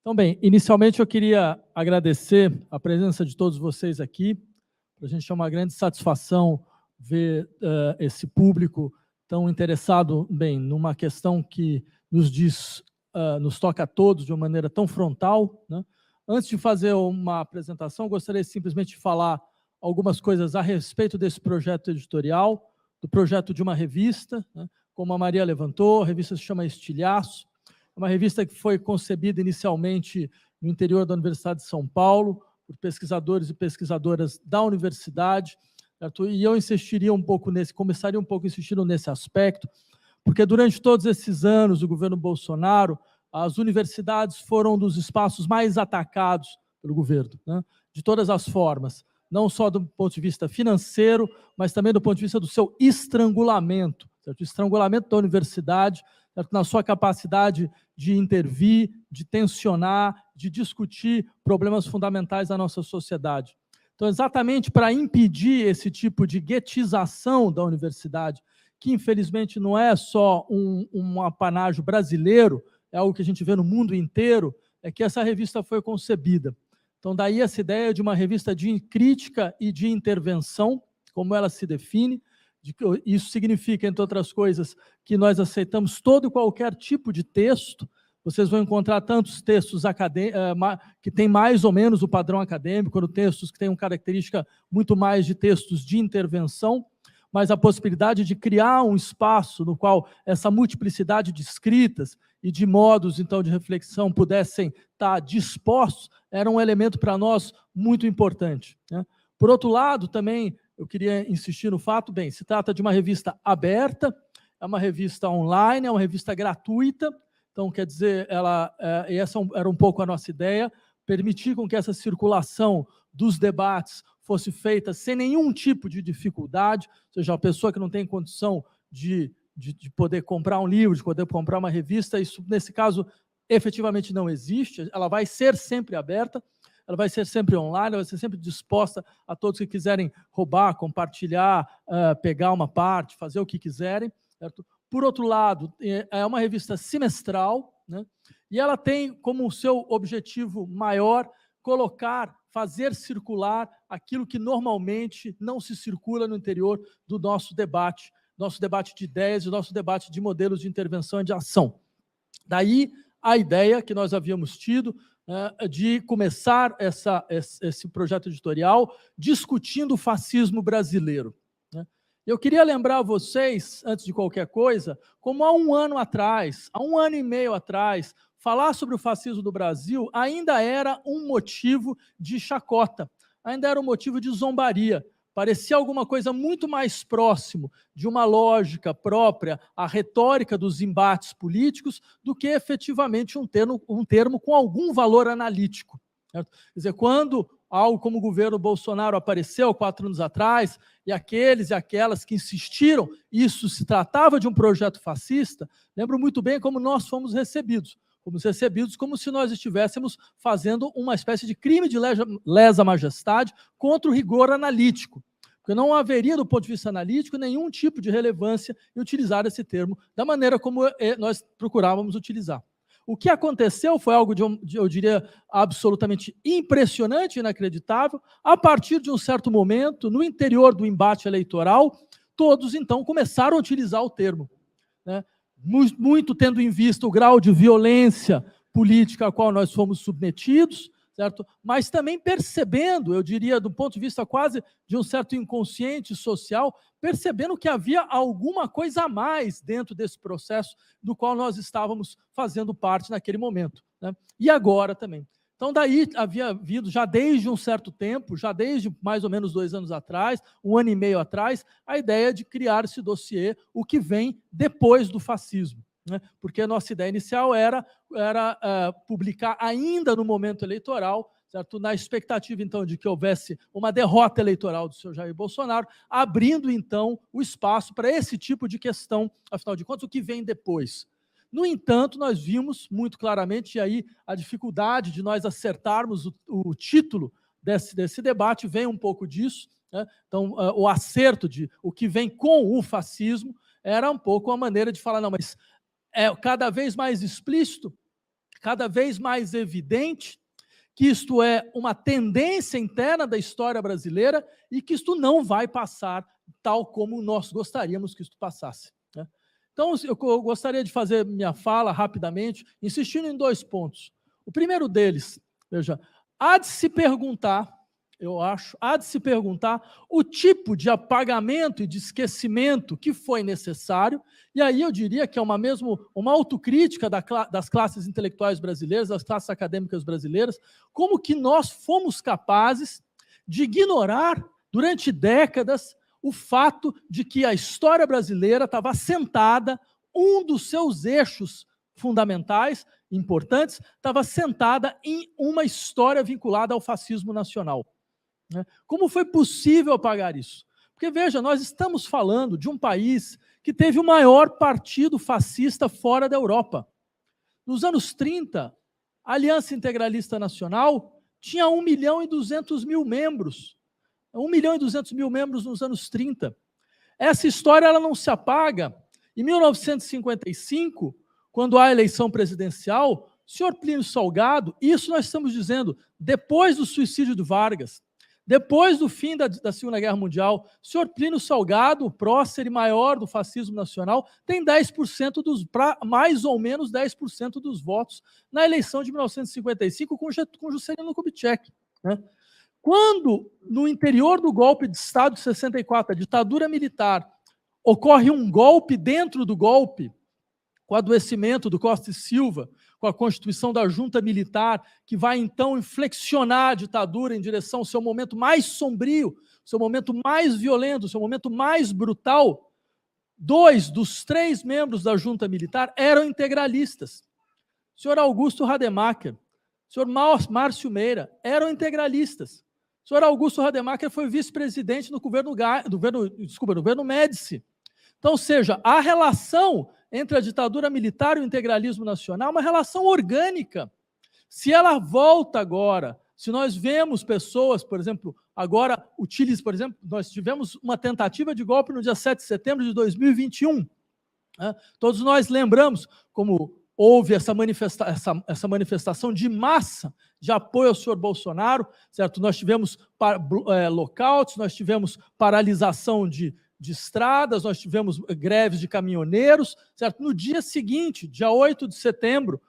Então, bem, inicialmente eu queria agradecer a presença de todos vocês aqui. Para a gente é uma grande satisfação ver esse público tão interessado, bem, numa questão que nos toca a todos de uma maneira tão frontal, né? Antes de fazer uma apresentação, gostaria simplesmente de falar algumas coisas a respeito desse projeto editorial, do projeto de uma revista, né? Como a Maria levantou, a revista se chama Estilhaço. É uma revista que foi concebida inicialmente no interior da Universidade de São Paulo, por pesquisadores e pesquisadoras da universidade, certo? E eu começaria um pouco insistindo nesse aspecto, porque durante todos esses anos do governo Bolsonaro, as universidades foram um dos espaços mais atacados pelo governo, né? De todas as formas, não só do ponto de vista financeiro, mas também do ponto de vista do seu estrangulamento, certo? O estrangulamento da universidade, na sua capacidade de intervir, de tensionar, de discutir problemas fundamentais da nossa sociedade. Então, exatamente para impedir esse tipo de guetização da universidade, que infelizmente não é só um apanágio brasileiro, é algo que a gente vê no mundo inteiro, é que essa revista foi concebida. Então, daí essa ideia de uma revista de crítica e de intervenção, como ela se define. Isso significa, entre outras coisas, que nós aceitamos todo e qualquer tipo de texto. Vocês vão encontrar tantos textos que têm mais ou menos o padrão acadêmico, quanto textos que têm uma característica muito mais de textos de intervenção, mas a possibilidade de criar um espaço no qual essa multiplicidade de escritas e de modos, então, de reflexão pudessem estar dispostos, era um elemento para nós muito importante, né? Por outro lado, também, eu queria insistir no fato, bem, se trata de uma revista aberta, é uma revista online, é uma revista gratuita, então, quer dizer, essa era um pouco a nossa ideia, permitir com que essa circulação dos debates fosse feita sem nenhum tipo de dificuldade, ou seja, a pessoa que não tem condição de poder comprar um livro, de poder comprar uma revista, isso, nesse caso, efetivamente não existe, ela vai ser sempre aberta, ela vai ser sempre online, ela vai ser sempre disposta a todos que quiserem roubar, compartilhar, pegar uma parte, fazer o que quiserem, certo? Por outro lado, é uma revista semestral, né? E ela tem como seu objetivo maior fazer circular aquilo que normalmente não se circula no interior do nosso debate de ideias, o nosso debate de modelos de intervenção e de ação. Daí a ideia que nós havíamos tido de começar esse projeto editorial discutindo o fascismo brasileiro, né? Eu queria lembrar a vocês, antes de qualquer coisa, como há um ano e meio atrás, falar sobre o fascismo do Brasil ainda era um motivo de chacota, ainda era um motivo de zombaria. Parecia alguma coisa muito mais próximo de uma lógica própria à retórica dos embates políticos do que efetivamente um termo com algum valor analítico, certo? Quer dizer, quando algo como o governo Bolsonaro apareceu 4 anos atrás, e aqueles e aquelas que insistiram, isso se tratava de um projeto fascista, lembro muito bem como nós fomos recebidos como se nós estivéssemos fazendo uma espécie de crime de lesa majestade contra o rigor analítico, porque não haveria, do ponto de vista analítico, nenhum tipo de relevância em utilizar esse termo da maneira como nós procurávamos utilizar. O que aconteceu foi algo, eu diria, absolutamente impressionante, inacreditável. A partir de um certo momento, no interior do embate eleitoral, todos, então, começaram a utilizar o termo, né? Muito tendo em vista o grau de violência política a qual nós fomos submetidos, certo? Mas também percebendo, eu diria, do ponto de vista quase de um certo inconsciente social, percebendo que havia alguma coisa a mais dentro desse processo do qual nós estávamos fazendo parte naquele momento, né? E agora também. Então, daí havia havido, já desde um certo tempo, já desde mais ou menos 2 anos atrás, 1 ano e meio atrás, a ideia de criar esse dossiê, o que vem depois do fascismo, né? Porque a nossa ideia inicial era publicar ainda no momento eleitoral, certo? Na expectativa, então, de que houvesse uma derrota eleitoral do senhor Jair Bolsonaro, abrindo, então, o espaço para esse tipo de questão, afinal de contas, o que vem depois. No entanto, nós vimos muito claramente, e aí a dificuldade de nós acertarmos o título desse debate vem um pouco disso, né? Então, o acerto de o que vem com o fascismo era um pouco a maneira de falar, não, mas é cada vez mais explícito, cada vez mais evidente que isto é uma tendência interna da história brasileira e que isto não vai passar tal como nós gostaríamos que isto passasse, né? Então, eu gostaria de fazer minha fala rapidamente, insistindo em 2 pontos. O primeiro deles, veja, há de se perguntar, eu acho, há de se perguntar o tipo de apagamento e de esquecimento que foi necessário, e aí eu diria que é uma autocrítica das classes intelectuais brasileiras, das classes acadêmicas brasileiras, como que nós fomos capazes de ignorar, durante décadas, o fato de que a história brasileira estava assentada, um dos seus eixos fundamentais, importantes, estava assentada em uma história vinculada ao fascismo nacional, né? Como foi possível apagar isso? Porque, veja, nós estamos falando de um país que teve o maior partido fascista fora da Europa. Nos anos 30, a Aliança Integralista Nacional tinha 1.200.000 membros. 1.200.000 membros nos anos 30. Essa história ela não se apaga. Em 1955, quando há a eleição presidencial, o senhor Plínio Salgado, isso nós estamos dizendo depois do suicídio de Vargas, depois do fim da Segunda Guerra Mundial, o senhor Plínio Salgado, o prócer e maior do fascismo nacional, tem 10% mais ou menos 10% dos votos na eleição de 1955 com Juscelino Kubitschek, né? Quando, no interior do golpe de Estado de 64, a ditadura militar, ocorre um golpe dentro do golpe, com o adoecimento do Costa e Silva, com a constituição da junta militar, que vai então inflexionar a ditadura em direção ao seu momento mais sombrio, seu momento mais violento, seu momento mais brutal, 2 dos 3 membros da junta militar eram integralistas. O senhor Augusto Rademacher, o senhor Márcio Meira, eram integralistas. O senhor Augusto Rademacher foi vice-presidente no governo Médici. Então, ou seja, a relação entre a ditadura militar e o integralismo nacional é uma relação orgânica. Se ela volta agora, se nós vemos pessoas, por exemplo, agora, por exemplo, nós tivemos uma tentativa de golpe no dia 7 de setembro de 2021. Né? Todos nós lembramos como houve essa manifestação de massa de apoio ao senhor Bolsonaro, certo? Nós tivemos lockouts, nós tivemos paralisação de estradas, nós tivemos greves de caminhoneiros, certo? No dia seguinte, dia 8 de setembro,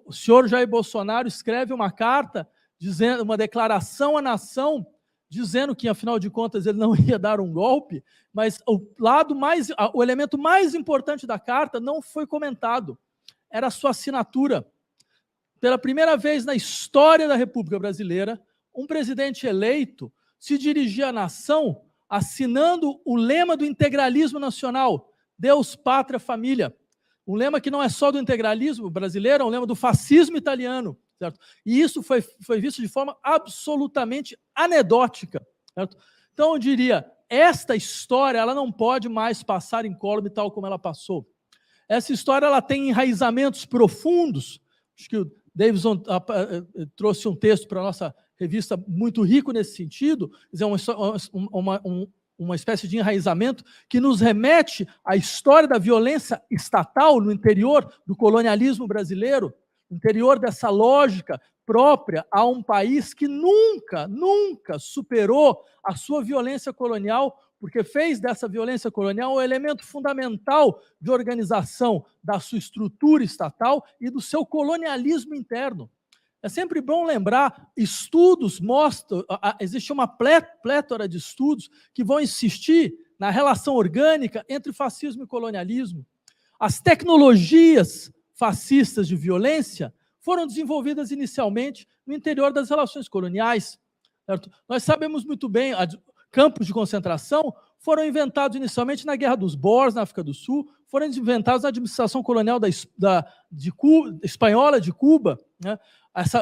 o senhor Jair Bolsonaro escreve uma carta, uma declaração à nação, dizendo que, afinal de contas, ele não ia dar um golpe, mas o elemento mais importante da carta não foi comentado, era a sua assinatura. Pela primeira vez na história da República Brasileira, um presidente eleito se dirigia à nação assinando o lema do integralismo nacional, Deus, Pátria, Família. Um lema que não é só do integralismo brasileiro, é um lema do fascismo italiano, certo? E isso foi visto de forma absolutamente anedótica, certo? Então, eu diria, esta história ela não pode mais passar incólume tal como ela passou. Essa história ela tem enraizamentos profundos. Acho que o Davidson trouxe um texto para a nossa revista muito rico nesse sentido, uma espécie de enraizamento que nos remete à história da violência estatal no interior do colonialismo brasileiro, no interior dessa lógica própria a um país que nunca superou a sua violência colonial, porque fez dessa violência colonial um elemento fundamental de organização da sua estrutura estatal e do seu colonialismo interno. É sempre bom lembrar, estudos mostram, existe uma plétora de estudos que vão insistir na relação orgânica entre fascismo e colonialismo. As tecnologias fascistas de violência foram desenvolvidas inicialmente no interior das relações coloniais, certo? Nós sabemos muito bem, campos de concentração foram inventados inicialmente na Guerra dos Boers, na África do Sul, foram inventados na administração colonial espanhola de Cuba, né?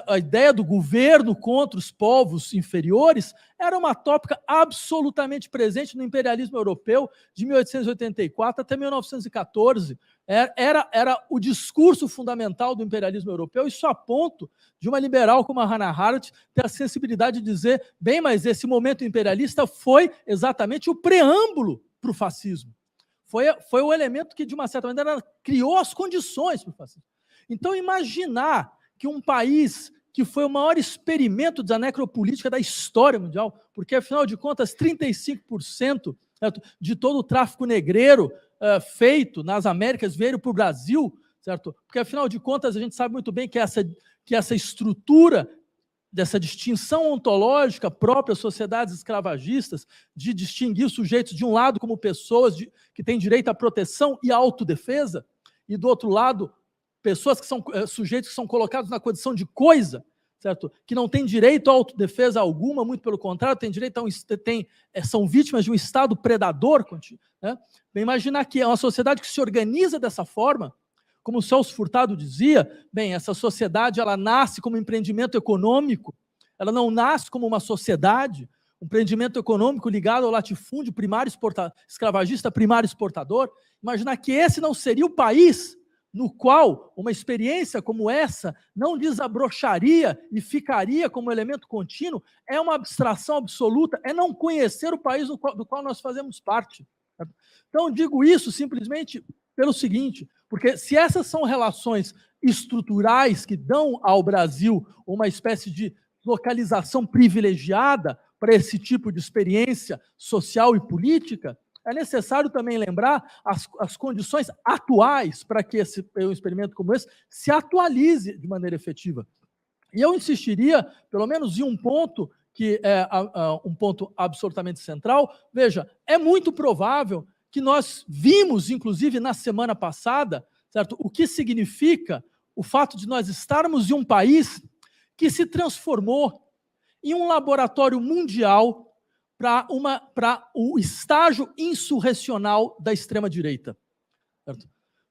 A ideia do governo contra os povos inferiores era uma tópica absolutamente presente no imperialismo europeu de 1884 até 1914. Era o discurso fundamental do imperialismo europeu, isso a ponto de uma liberal como a Hannah Arendt ter a sensibilidade de dizer, bem, mas esse momento imperialista foi exatamente o preâmbulo para o fascismo. Foi o elemento que, de uma certa maneira, criou as condições para o fascismo. Então, imaginar que um país que foi o maior experimento da necropolítica da história mundial, porque, afinal de contas, 35% de todo o tráfico negreiro feito nas Américas veio para o Brasil, certo? Porque, afinal de contas, a gente sabe muito bem que essa estrutura dessa distinção ontológica própria às sociedades escravagistas, de distinguir sujeitos, de um lado, como pessoas que têm direito à proteção e à autodefesa, e, do outro lado, pessoas que são sujeitos que são colocados na condição de coisa, certo? Que não têm direito à autodefesa alguma, muito pelo contrário, têm direito são vítimas de um Estado predador. Né? Bem, imaginar que é uma sociedade que se organiza dessa forma, como o Celso Furtado dizia, bem, essa sociedade ela nasce como empreendimento econômico, ela não nasce como uma sociedade, um empreendimento econômico ligado ao latifúndio primário escravagista primário exportador. Imaginar que esse não seria o país no qual uma experiência como essa não desabrocharia e ficaria como elemento contínuo, é uma abstração absoluta, é não conhecer o país do qual nós fazemos parte. Então, digo isso simplesmente pelo seguinte, porque se essas são relações estruturais que dão ao Brasil uma espécie de localização privilegiada para esse tipo de experiência social e política, é necessário também lembrar as condições atuais para que um experimento como esse se atualize de maneira efetiva. E eu insistiria, pelo menos em um ponto, que é um ponto absolutamente central. Veja, é muito provável que nós vimos, inclusive na semana passada, certo? O que significa o fato de nós estarmos em um país que se transformou em um laboratório mundial para o estágio insurrecional da extrema-direita. Ou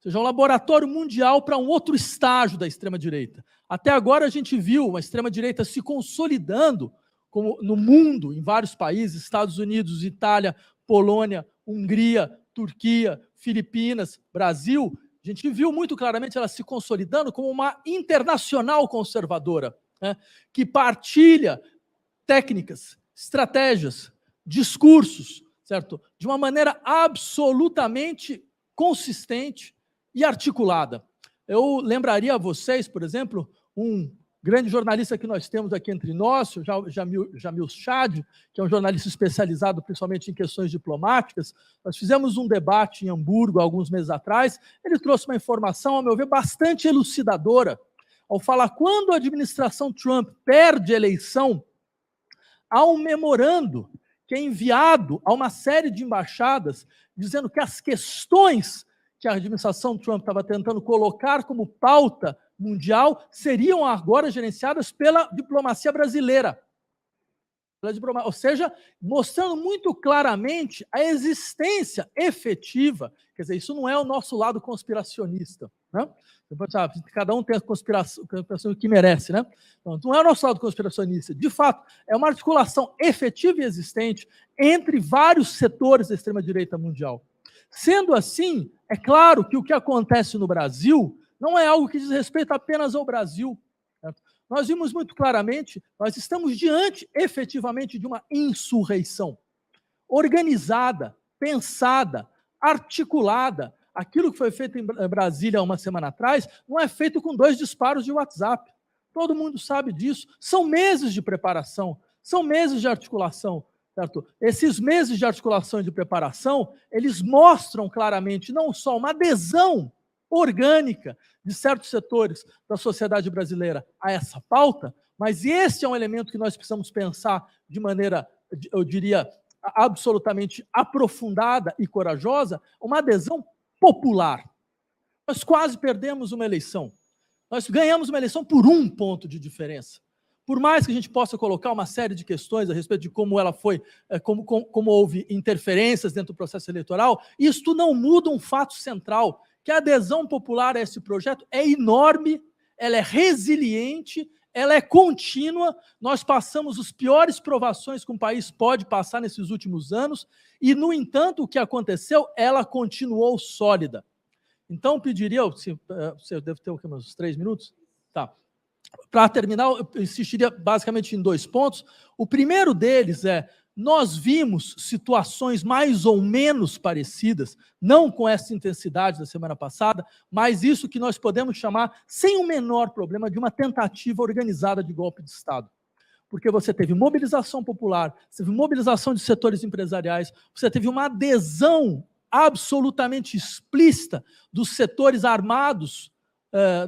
seja, um laboratório mundial para um outro estágio da extrema-direita. Até agora a gente viu a extrema-direita se consolidando como no mundo, em vários países, Estados Unidos, Itália, Polônia, Hungria, Turquia, Filipinas, Brasil. A gente viu muito claramente ela se consolidando como uma internacional conservadora, né, que partilha técnicas, estratégias, discursos, certo? De uma maneira absolutamente consistente e articulada. Eu lembraria a vocês, por exemplo, um grande jornalista que nós temos aqui entre nós, o Jamil Chad, que é um jornalista especializado principalmente em questões diplomáticas. Nós fizemos um debate em Hamburgo, alguns meses atrás. Ele trouxe uma informação, ao meu ver, bastante elucidadora, ao falar quando a administração Trump perde a eleição, há um memorando que é enviado a uma série de embaixadas, dizendo que as questões que a administração Trump estava tentando colocar como pauta mundial seriam agora gerenciadas pela diplomacia brasileira. Ou seja, mostrando muito claramente a existência efetiva. Quer dizer, isso não é o nosso lado conspiracionista, né? Cada um tem a conspiração que merece, né? Então, não é o nosso lado conspiracionista. De fato, é uma articulação efetiva e existente entre vários setores da extrema-direita mundial. Sendo assim, é claro que o que acontece no Brasil não é algo que diz respeito apenas ao Brasil. Certo? Nós vimos muito claramente, nós estamos diante, efetivamente, de uma insurreição organizada, pensada, articulada. Aquilo que foi feito em Brasília uma semana atrás não é feito com 2 disparos de WhatsApp. Todo mundo sabe disso. São meses de preparação, são meses de articulação. Certo? Esses meses de articulação e de preparação, eles mostram claramente não só uma adesão orgânica de certos setores da sociedade brasileira a essa pauta, mas esse é um elemento que nós precisamos pensar de maneira, eu diria, absolutamente aprofundada e corajosa, uma adesão popular. Nós quase perdemos uma eleição. Nós ganhamos uma eleição por 1 ponto de diferença. Por mais que a gente possa colocar uma série de questões a respeito de como ela foi, como houve interferências dentro do processo eleitoral, isto não muda um fato central, que a adesão popular a esse projeto é enorme, ela é resiliente, ela é contínua. Nós passamos as piores provações que um país pode passar nesses últimos anos e, no entanto, o que aconteceu, ela continuou sólida. Então, pediria, você deve ter uns 3 minutos? Tá. Para terminar, eu insistiria basicamente em 2 pontos. O primeiro deles é, nós vimos situações mais ou menos parecidas, não com essa intensidade da semana passada, mas isso que nós podemos chamar, sem o menor problema, de uma tentativa organizada de golpe de Estado. Porque você teve mobilização popular, você teve mobilização de setores empresariais, você teve uma adesão absolutamente explícita dos setores armados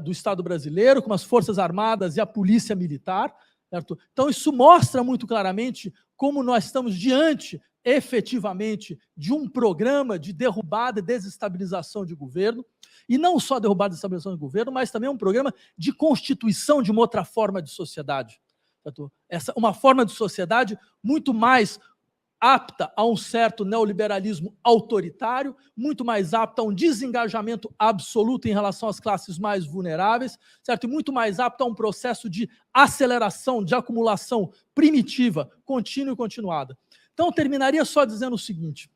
do Estado brasileiro, como as Forças Armadas e a Polícia Militar, certo? Então, isso mostra muito claramente como nós estamos diante, efetivamente, de um programa de derrubada e desestabilização de governo, e não só derrubada e desestabilização de governo, mas também um programa de constituição de uma outra forma de sociedade. Certo? Uma forma de sociedade muito mais apta a um certo neoliberalismo autoritário, muito mais apta a um desengajamento absoluto em relação às classes mais vulneráveis, certo? E muito mais apta a um processo de aceleração, de acumulação primitiva, contínua e continuada. Então, eu terminaria só dizendo o seguinte,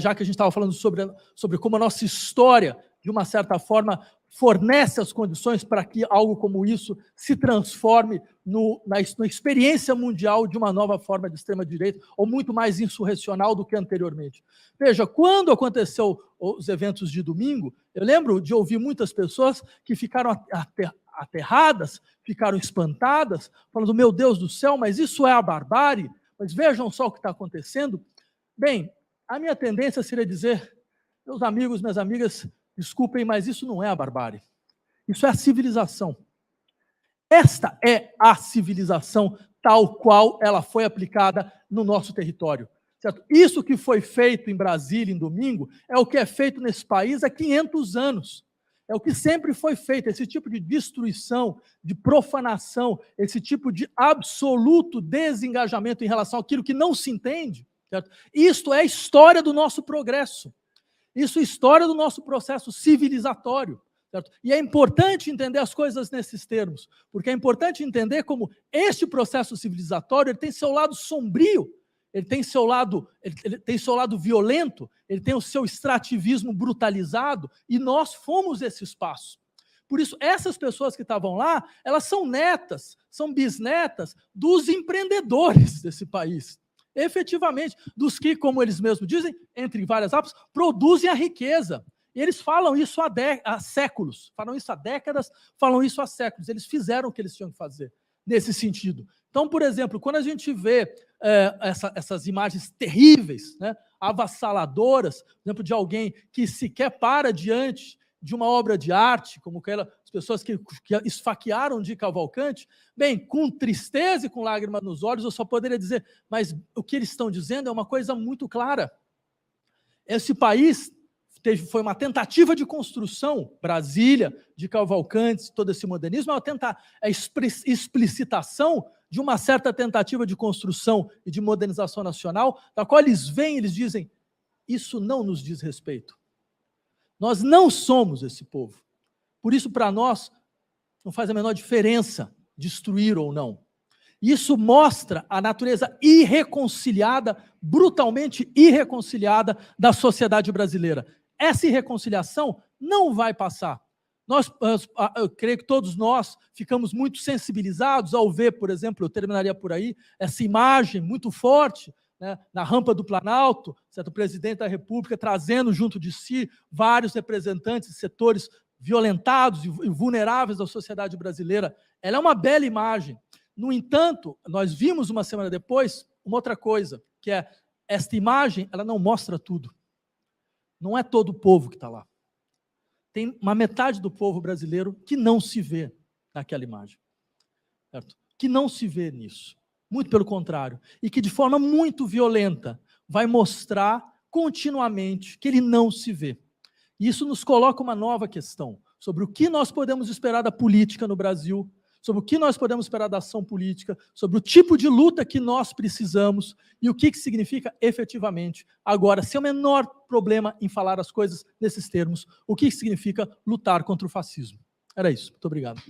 já que a gente estava falando sobre como a nossa história, de uma certa forma, fornece as condições para que algo como isso se transforme na experiência mundial de uma nova forma de extrema-direita, ou muito mais insurrecional do que anteriormente. Veja, quando aconteceu os eventos de domingo, eu lembro de ouvir muitas pessoas que ficaram aterradas, ficaram espantadas, falando, meu Deus do céu, mas isso é a barbárie, mas vejam só o que está acontecendo. Bem, a minha tendência seria dizer, meus amigos, minhas amigas, desculpem, mas isso não é a barbárie. Isso é a civilização. Esta é a civilização tal qual ela foi aplicada no nosso território. Certo? Isso que foi feito em Brasília, em domingo, é o que é feito nesse país há 500 anos. É o que sempre foi feito, esse tipo de destruição, de profanação, esse tipo de absoluto desengajamento em relação àquilo que não se entende. Certo? Isto é a história do nosso progresso. Isso é história do nosso processo civilizatório. Certo? E é importante entender as coisas nesses termos, porque é importante entender como este processo civilizatório ele tem seu lado sombrio, ele tem seu lado violento, ele tem o seu extrativismo brutalizado, e nós fomos esse espaço. Por isso, essas pessoas que estavam lá, elas são netas, são bisnetas dos empreendedores desse país. Efetivamente, dos que, como eles mesmos dizem, entre várias aspas, produzem a riqueza. E eles falam isso há séculos, falam isso há décadas, falam isso há séculos. Eles fizeram o que eles tinham que fazer nesse sentido. Então, por exemplo, quando a gente vê essas imagens terríveis, né, avassaladoras, por exemplo, de alguém que sequer para diante de uma obra de arte, como as pessoas que esfaquearam de Cavalcante, bem, com tristeza e com lágrimas nos olhos, eu só poderia dizer, mas o que eles estão dizendo é uma coisa muito clara. Esse país foi uma tentativa de construção, Brasília, de Cavalcante, todo esse modernismo, é a explicitação de uma certa tentativa de construção e de modernização nacional, da qual eles vêm, eles dizem, isso não nos diz respeito. Nós não somos esse povo. Por isso, para nós, não faz a menor diferença destruir ou não. Isso mostra a natureza irreconciliada, brutalmente irreconciliada da sociedade brasileira. Essa irreconciliação não vai passar. Eu creio que todos nós ficamos muito sensibilizados ao ver, por exemplo, eu terminaria por aí, essa imagem muito forte, né, na rampa do Planalto, certo? O presidente da República trazendo junto de si vários representantes de setores violentados e vulneráveis da sociedade brasileira. Ela é uma bela imagem. No entanto, nós vimos uma semana depois uma outra coisa, que é esta imagem, ela não mostra tudo. Não é todo o povo que está lá. Tem uma metade do povo brasileiro que não se vê naquela imagem. Certo? Que não se vê nisso. Muito pelo contrário. E que de forma muito violenta vai mostrar continuamente que ele não se vê. E isso nos coloca uma nova questão sobre o que nós podemos esperar da política no Brasil, sobre o que nós podemos esperar da ação política, sobre o tipo de luta que nós precisamos e o que significa efetivamente, agora, sem o menor problema em falar as coisas nesses termos, o que significa lutar contra o fascismo. Era isso. Muito obrigado.